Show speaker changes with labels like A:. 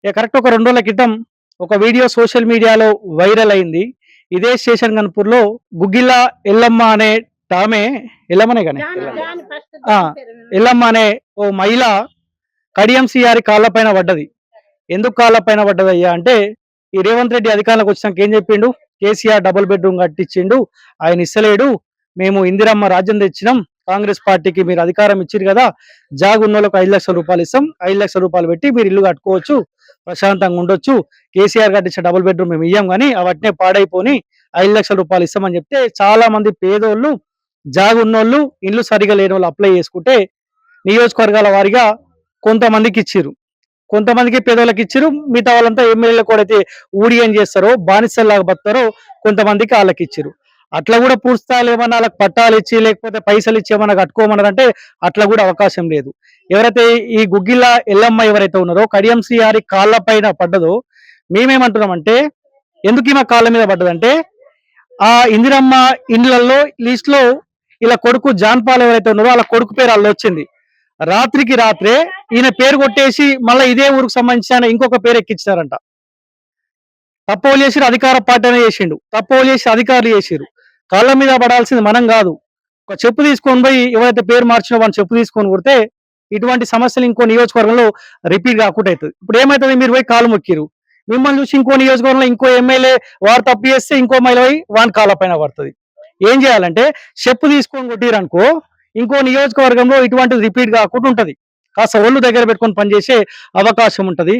A: Correct ఒక 2 రోజుల క్రితం ఒక వీడియో సోషల్ మీడియాలో వైరల్ అయింది. ఇదే స్టేషన్ గన్పూర్‌లో గుగ్గిళ్ళ ఎల్లమ్మ అనే టామె ఎల్లమ్మనే గాని ఆ! ఎల్లమ్మ అనే ఓ మహిళ కడియం సీఆర్ కాళ్ళ పైన పడ్డది. ఎందుకు కాళ్ళ పైన పడ్డదయ్యా అంటే, ఈ రేవంత్ రెడ్డి అధికారంలోకి వచ్చినాక ఏం చెప్పిండు? కేసీఆర్ డబుల్ బెడ్‌రూమ్ కట్టించిండు. ఆయన ఇస్తలేడు. మేము ఇందిరమ్మ రాజ్యం తెచ్చినాం. కాంగ్రెస్ పార్టీకి మీరు అధికారం ఇచ్చిర్రు కదా! జాగున్నోళ్ళకి రూ. 5,00,000 ఇస్తాం. రూ. 5,00,000 పెట్టి మీరు ఇల్లు కట్టుకోవచ్చు. ప్రశాంతంగా ఉండొచ్చు. కేసీఆర్ కట్టించిన డబుల్ బెడ్‌రూమ్ మేము ఇయ్యం గానీ అవట్నే పాడైపోని రూ. 5,00,000 ఇస్తామని చెప్తే చాలా మంది పేదోళ్ళు, జాగున్నోళ్ళు, ఇల్లు సరిగ్గా లేనోళ్ళు అప్లై చేసుకుంటే నియోజకవర్గాల వారీగా కొంతమందికి ఇచ్చిర్రు. కొంతమందికి పేదోళ్ళకి ఇచ్చిర్రు. మిగతా వాళ్ళంతా ఎమ్మెల్యేలు కూడా ఊడిగం చేస్తారో, బానిసల్లాగా బతుకుతారో కొంతమందికి ఆళ్ళకి ఇచ్చిర్రు. అట్లా కూడా పూర్తి స్థాయిలో ఏమన్నా ఆళ్ళకి పట్టాలిచ్చి, లేకపోతే పైసలిచ్చి ఏమన్నా కట్టుకోమన్నారంటే అట్లా కూడా అవకాశం లేదు. ఎవరైతే ఈ గుగ్గిళ్ళ ఎల్లమ్మ ఎవరైతే ఉన్నారో, కడియం సీఆర్ కాళ్ళ పైన పడ్డదో, మేమేమంటున్నామంటే, ఎందుకు ఈమె కాళ్ళ మీద పడ్డదంటే, ఆ ఇందిరమ్మ ఇండ్లల్లో లిస్ట్‌లో ఈళ్ళ కొడుకు జాన్ పాల్ ఎవరైతే ఉన్నారో, ఆళ్ళ కొడుకు పేరు అందులో వచ్చింది. రాత్రికి రాత్రే ఈయన పేరు కొట్టేసి మళ్ళా ఇదే ఊరికి సంబంధించిన ఇంకొక పేరు ఎక్కించారంట. తప్పోలు చేసిర్రు, అధికార పార్టీ అనే చేసిండు. తప్పోలు చేసి అధికారులు చేసిర్రు. కాళ్ళ మీద పడాల్సింది మనం కాదు. ఒక చెప్పు తీసుకొని పోయి ఎవరైతే పేరు మార్చినో వాడిని చెప్పు తీసుకొని కొడితే ఇటువంటి సమస్యలు ఇంకో నియోజకవర్గంలో రిపీట్ కాకుండా అవుతుంది. ఇప్పుడు ఏమైతుంది, మీరు పోయి కాలు మొక్కిరు, మిమ్మల్ని చూసి ఇంకో నియోజకవర్గంలో ఇంకో ఎమ్మెల్యే వాడు తప్పు చేస్తే ఇంకో మహిళ పోయి వాని కాళ్ళ పైన పడుతుంది. ఏం చేయాలంటే చెప్పు తీసుకొని కొట్టిరనుకో ఇంకో నియోజకవర్గంలో ఇటువంటిది రిపీట్ కాకుండా ఉంటది. కాస్త ఒళ్ళు దగ్గర పెట్టుకొని పనిచేసే అవకాశం ఉంటది.